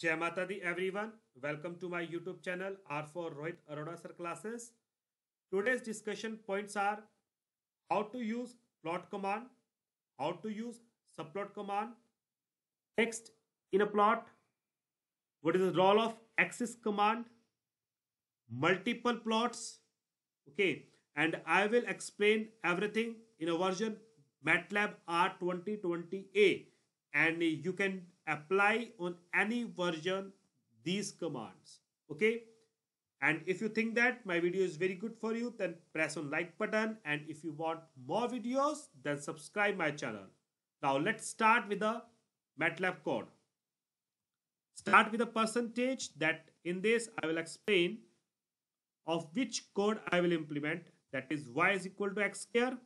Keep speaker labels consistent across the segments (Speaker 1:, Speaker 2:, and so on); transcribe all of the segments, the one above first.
Speaker 1: Jai Mata Di everyone. Welcome to my YouTube channel R for Rohit Arora Sir Classes. Today's discussion points are how to use plot command, how to use subplot command, text in a plot, what is the role of axis command, multiple plots, okay, and I will explain everything in a version MATLAB R2020A, and you can apply on any version these commands, okay. And if you think that my video is very good for you, then press on like button, and if you want more videos, then subscribe my channel. Now let's start with the MATLAB code. Start with a percentage. That in this I will explain of which code I will implement, that is y is equal to x square.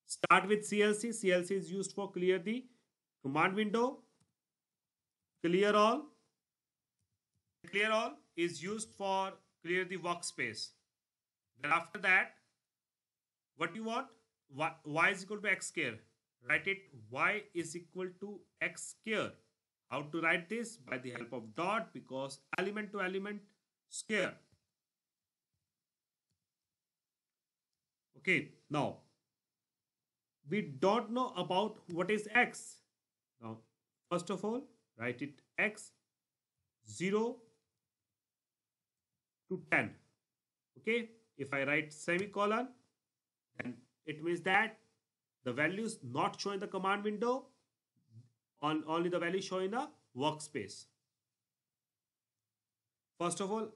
Speaker 1: Start with CLC. CLC is used for clear the command window. Clear all. Clear all is used for clear the workspace. Then after that, what you want? Y is equal to x square. Write it y is equal to x square. How to write this? By the help of dot, because element to element square. Okay, now we don't know about what is x. Now, first of all, write it x 0 to 10. Okay, if I write semicolon, then it means that the values not shown in the command window, only the value shown in the workspace. First of all,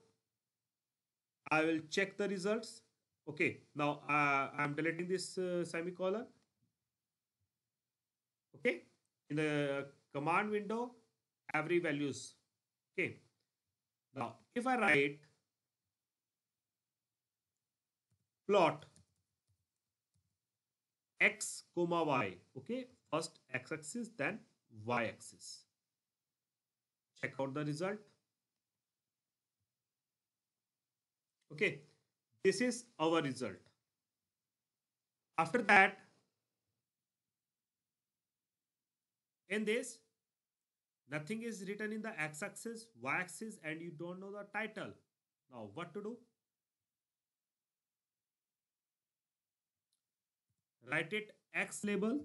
Speaker 1: I will check the results. Okay, now I am deleting this semicolon. Okay, in the command window, every values. Okay, now if I write plot x comma y, okay, first x axis, then y axis. Check out the result. Okay, this is our result. After that, in this, nothing is written in the x-axis, y-axis, and you don't know the title. Now, what to do? Write it x label.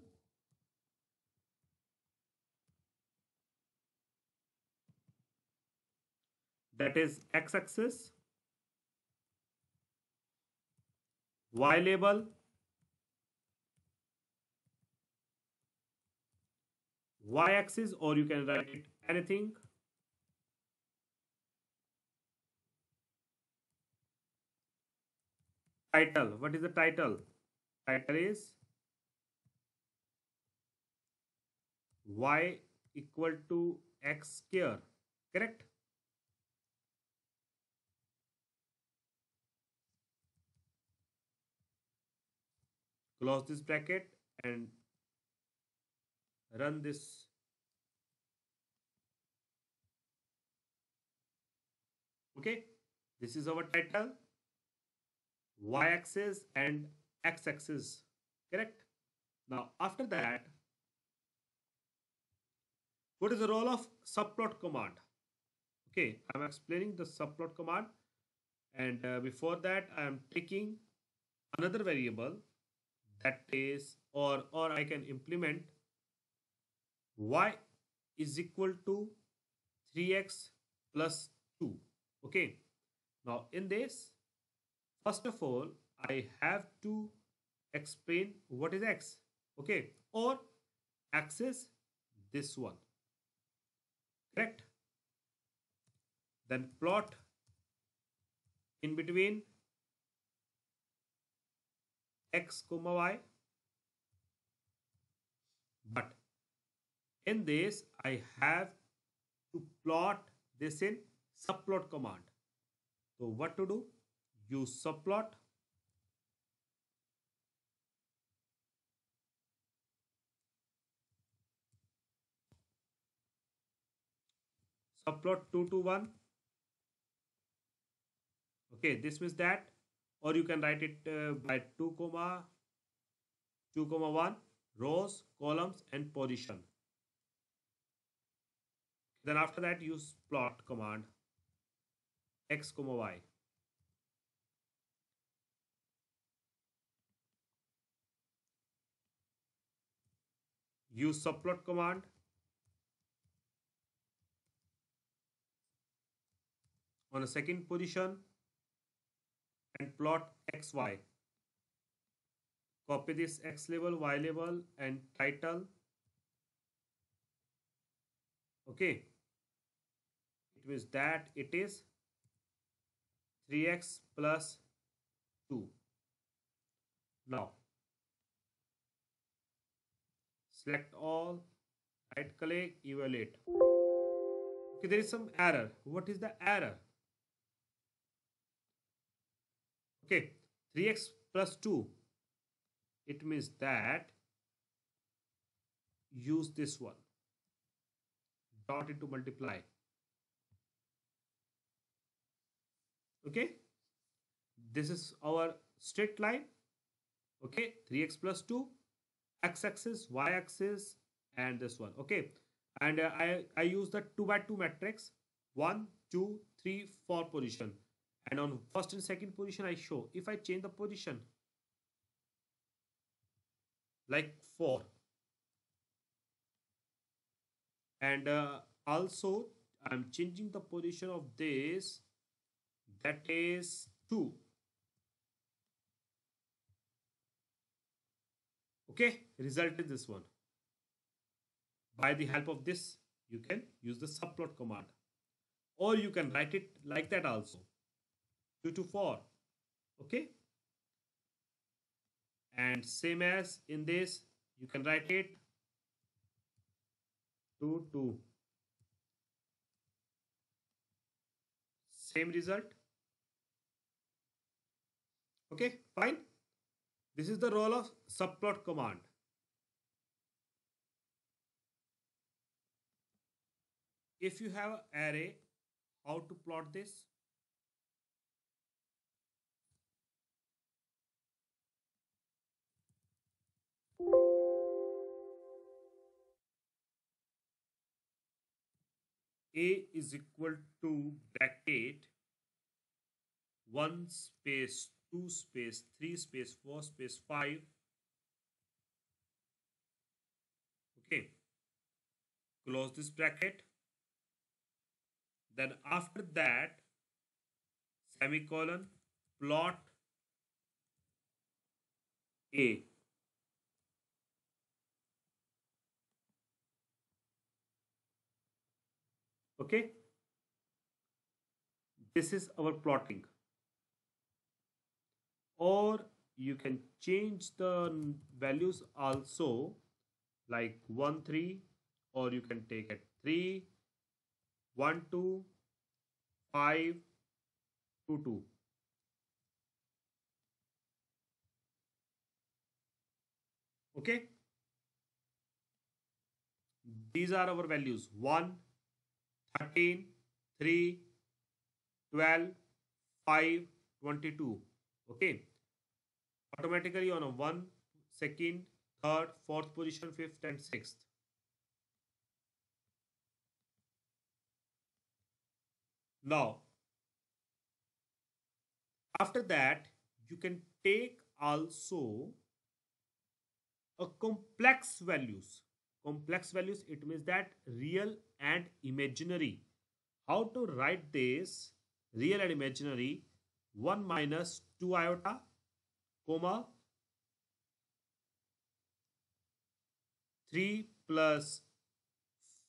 Speaker 1: That is x-axis. Y label. Y-axis, or you can write it anything. Title. What is the title? Title is y equal to x square. Correct? Close this bracket and run this. Okay, this is our title, y-axis and x-axis. Correct? Now, after that, what is the role of subplot command? Okay, I'm explaining the subplot command, and before that, I am taking another variable, that is, or I can implement y is equal to 3x plus 2. Okay, now in this, first of all, I have to explain what is x. Okay, or axis, this one. Correct? Then plot in between x comma y. But in this, I have to plot this in subplot command. So what to do? Use subplot. Subplot 2 to 1. Okay, this means that, or you can write it by 2 comma 1, rows, columns, and position. Then after that use plot command x comma y. Use subplot command on a second position and plot xy. Copy this x label, y label and title. Okay. It means that it is 3x plus 2. Now select all, right click, evaluate. Okay, there is some error. What is the error? Okay, 3x plus 2. It means that use this one. Dot into multiply. Okay, this is our straight line. Okay, 3x plus 2, x-axis, y-axis, and this one. Okay, and I use the 2 by 2 matrix, 1 2 3 4 position, and on first and second position I show if I change the position like 4, and also I'm changing the position of this, that is 2. Okay, result is this one. By the help of this you can use the subplot command, or you can write it like that also, 2 to 4. Okay, and same as in this you can write it 2 2. Same result. Okay, fine. This is the role of subplot command. If you have an array, how to plot this? A is equal to bracket 1 space 2 space 3 space 4 space 5. Okay, close this bracket. Then after that, semicolon, plot A. Okay, this is our plotting. Or you can change the values also, like 1 3, or you can take it 3 1 2 5 2 2. Okay, these are our values: 1 13 3 12 5 22. Okay, automatically on a 1 second, third, fourth position, fifth and sixth. Now after that you can take also a complex values. Complex values, it means that real and imaginary. How to write this real and imaginary? 1 minus 2 iota, comma 3 plus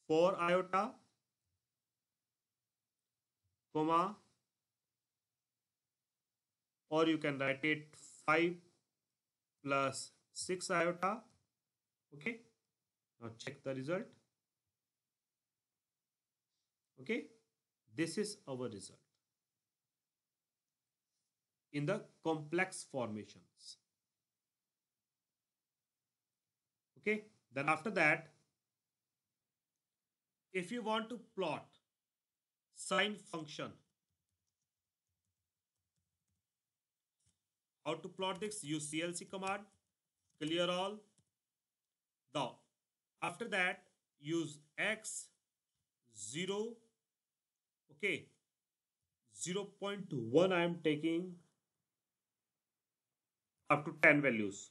Speaker 1: 4 iota, comma, or you can write it 5 plus 6 iota. Okay, now check the result. Okay, this is our result in the complex formations. Okay, then after that, if you want to plot sine function, how to plot this? Use CLC command, clear all. Now after that use x 0, okay, 0.1 I am taking up to 10 values.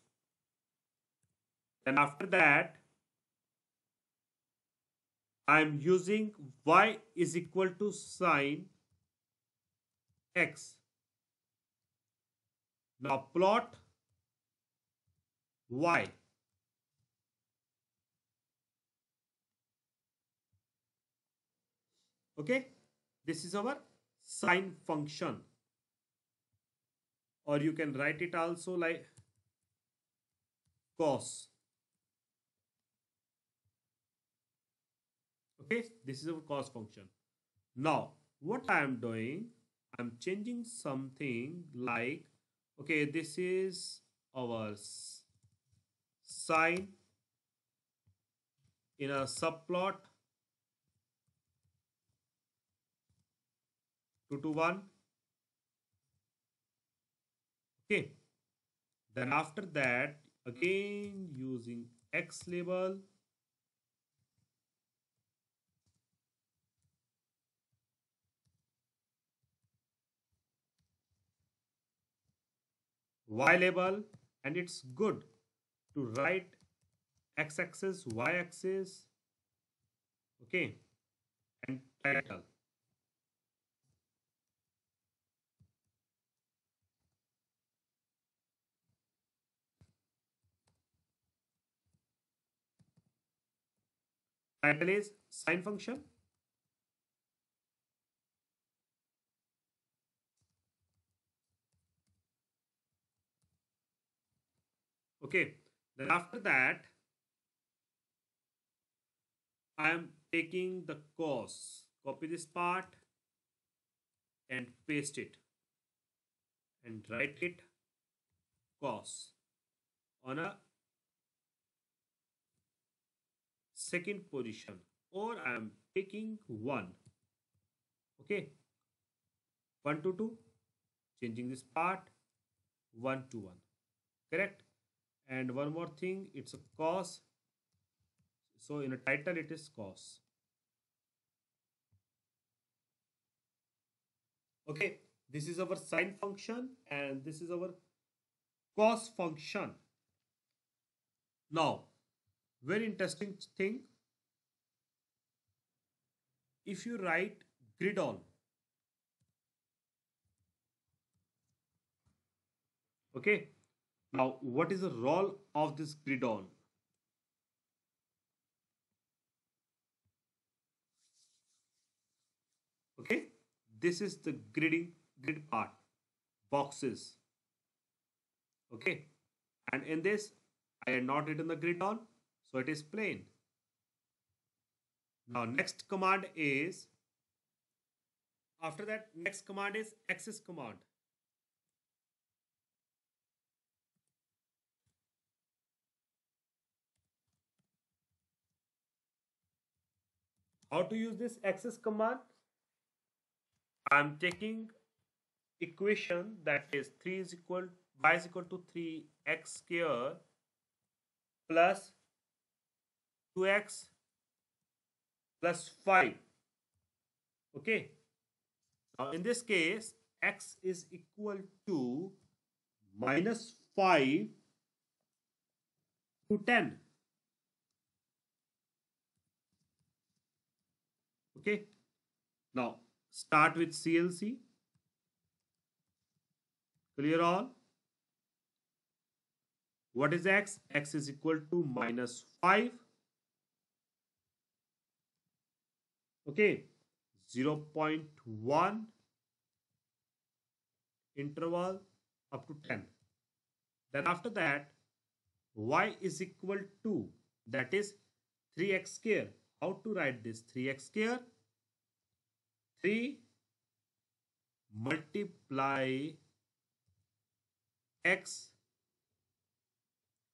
Speaker 1: Then after that, I am using y is equal to sine x. Now plot y. Okay, this is our sine function, or you can write it also like cos. Okay, this is our cos function. Now what I am doing, I'm changing something like, okay, this is our sine in a subplot 2 to 1. Okay, then after that, again using x label, y label, and it's good to write x-axis, y-axis, okay, and title. Title is sine function. Okay, then after that, I am taking the cos, copy this part and paste it and write it cos on a second position, or I am taking 1. Okay, 1 to 2, changing this part 1 to 1, correct. And one more thing, it's a cos, so in a title it is cos. Okay, this is our sine function and this is our cos function. Now very interesting thing, if you write grid on, okay, now what is the role of this grid on? Okay, this is the grid part, boxes. Okay, and in this I had not written the grid on, so it is plain. Now next command is, after that next command is axis command. How to use this axis command? I'm taking equation that is 3 is equal, y is equal to 3x square plus 2x plus 5. Okay, now in this case x is equal to minus 5 to 10. Okay, now start with CLC, clear all. What is x? X is equal to minus 5. Okay, 0.1 interval up to 10. Then after that, y is equal to, that is 3x square. How to write this? 3x square, 3 multiply x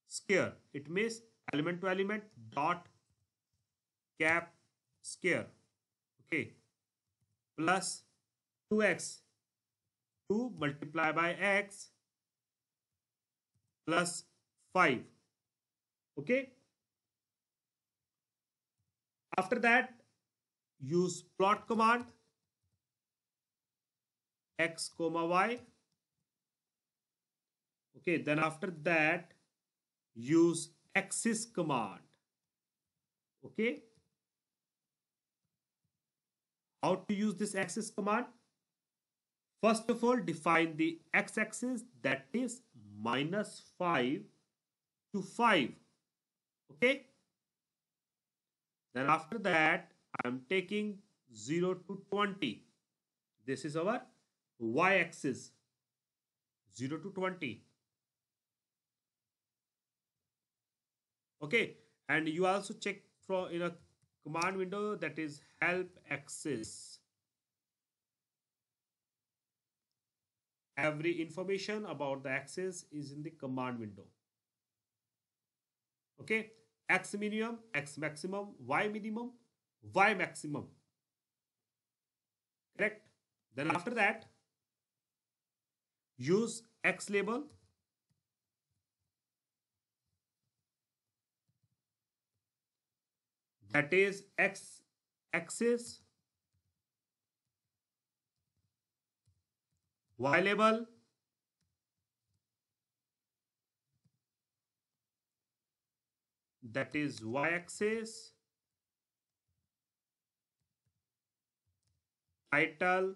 Speaker 1: square. It means element to element dot cap square. Okay, plus 2x, 2 multiply by x plus 5. Okay, after that use plot command x comma y. Okay, then after that use axis command. Okay, how to use this axis command? First of all, define the x-axis, that is -5 to 5. Okay, then after that I am taking 0 to 20. This is our y-axis, 0 to 20. Okay, and you also check from in a command window, that is help axis. Every information about the axis is in the command window. Okay, x minimum, x maximum, y minimum, y maximum. Correct? Then after that, use x label. That is x axis, y label, that is y axis, title,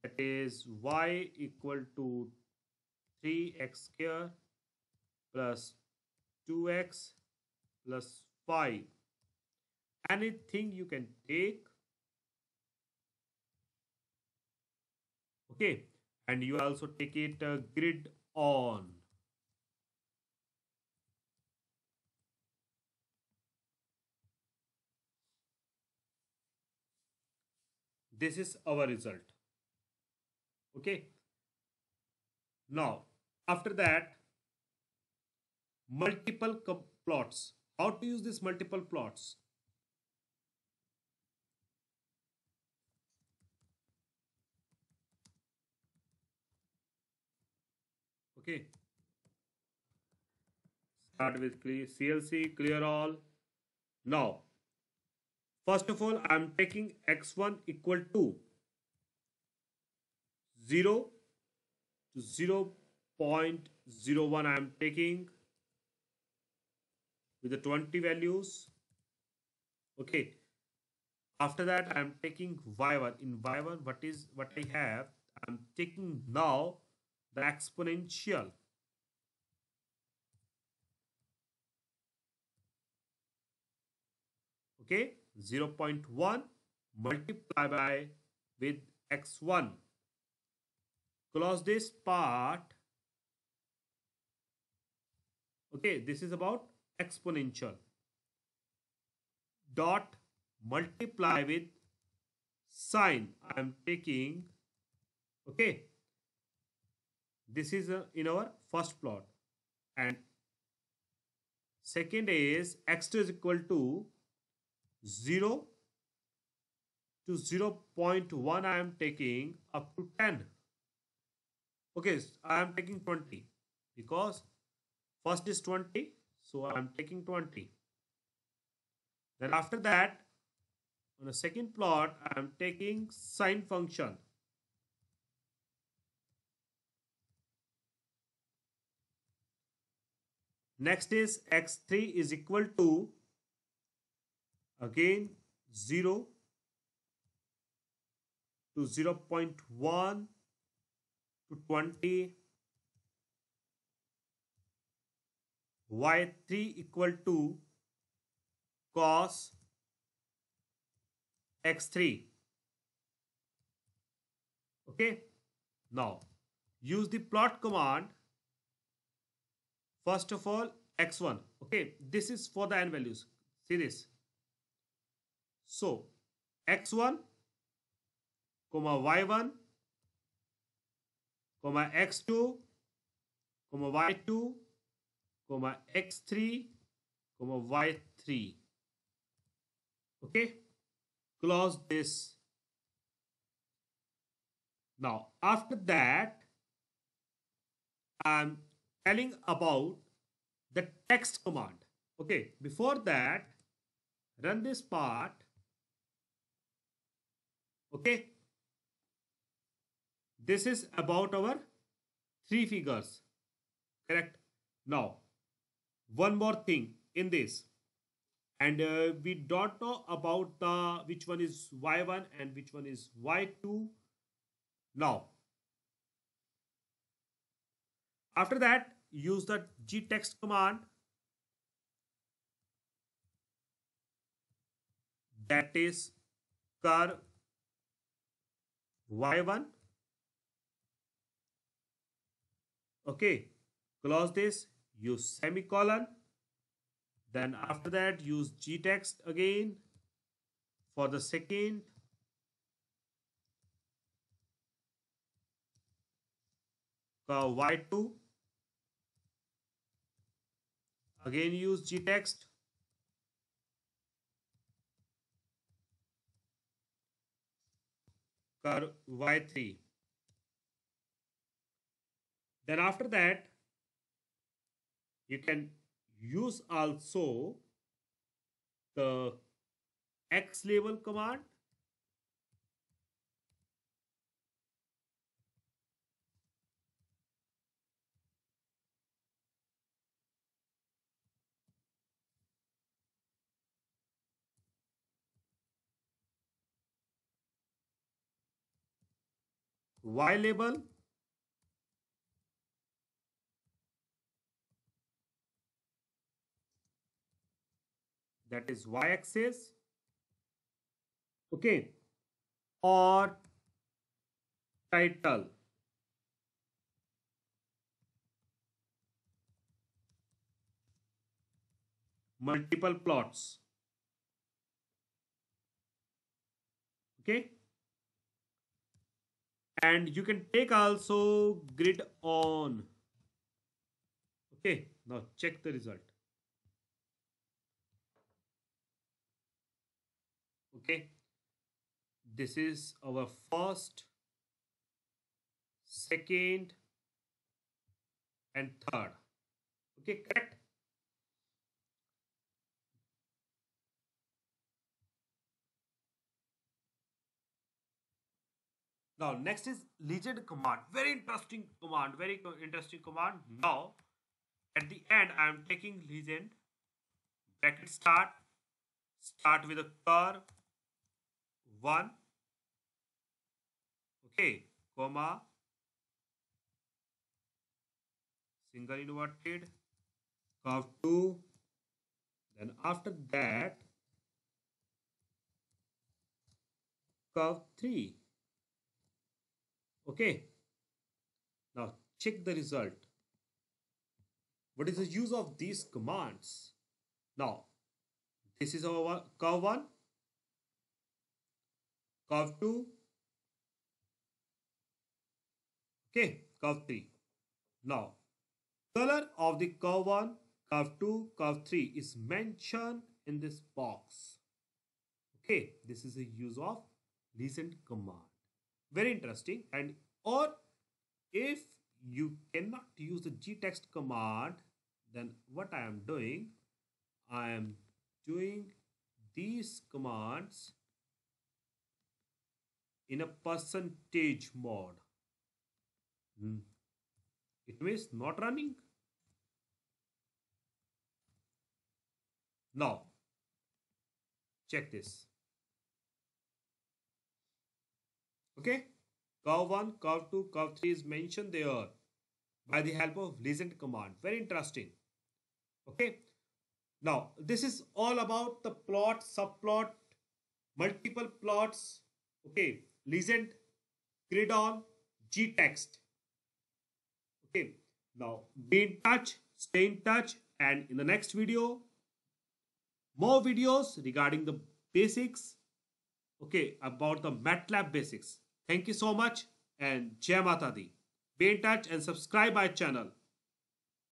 Speaker 1: that is y equal to 3x square plus 2x plus 5. Anything you can take. Okay, and you also take it grid on. This is our result. Okay, now after that, multiple plots. How to use this multiple plots? Okay, start with CLC, clear all. Now, first of all, I am taking x1 equal to 0 to 0.01. I am taking with the 20 values. Okay, after that I am taking y1. In y1, what I have? I am taking now the exponential. Okay, 0.1 multiply by with x1. Close this part. Okay, this is about exponential. Dot multiply with sign. I am taking. Okay, this is in our first plot, and second is x2 is equal to 0 to 0.1. I am taking up to 10. Okay, I am taking 20 because first is 20, so I am taking 20. Then after that, on the second plot, I am taking sine function. Next is x3 is equal to again 0 to 0.1 to 20. y3 equal to cos x3. Okay, now use the plot command. First of all, x1. Okay, this is for the n values. See this. So x1 comma y1 comma x2 comma y2 comma x3 comma y3. Okay, close this. Now after that, I'm telling about the text command. Okay, before that, run this part. Okay, this is about our three figures, correct? Now one more thing in this, and we don't know about the which one is y1 and which one is y2. Now after that, use the gtext command, that is char y1. Okay, close this, use semicolon. Then after that, use gtext again for the second. Y2, again use gtext. Curve y3. Then after that, you can use also the x label command. Y label, that is y axis. Okay, or title. Multiple plots. Okay, and you can take also grid on. Okay, now check the result. Okay, this is our first, second and third. Okay, correct. Now next is legend command. Very interesting command. Very interesting command. Now at the end I am taking legend, bracket start with a curve 1, okay, comma, single inverted, curve 2, then after that curve 3. Okay, now check the result. What is the use of these commands? Now this is our curve 1, curve 2, okay, curve 3. Now color of the curve 1, curve 2, curve 3 is mentioned in this box. Okay, this is a use of legend command. Very interesting. And or if you cannot use the gtext command, then what I am doing, I am doing these commands in a percentage mode. It means not running. Now check this. Okay, curve 1, curve 2, curve 3 is mentioned there by the help of legend command. Very interesting. Okay, now this is all about the plot, subplot, multiple plots. Okay, legend, grid on, gtext. Okay, now be in touch, stay in touch, and in the next video, more videos regarding the basics, okay, about the MATLAB basics. Thank you so much and Jai Mata Di. Be in touch and subscribe my channel.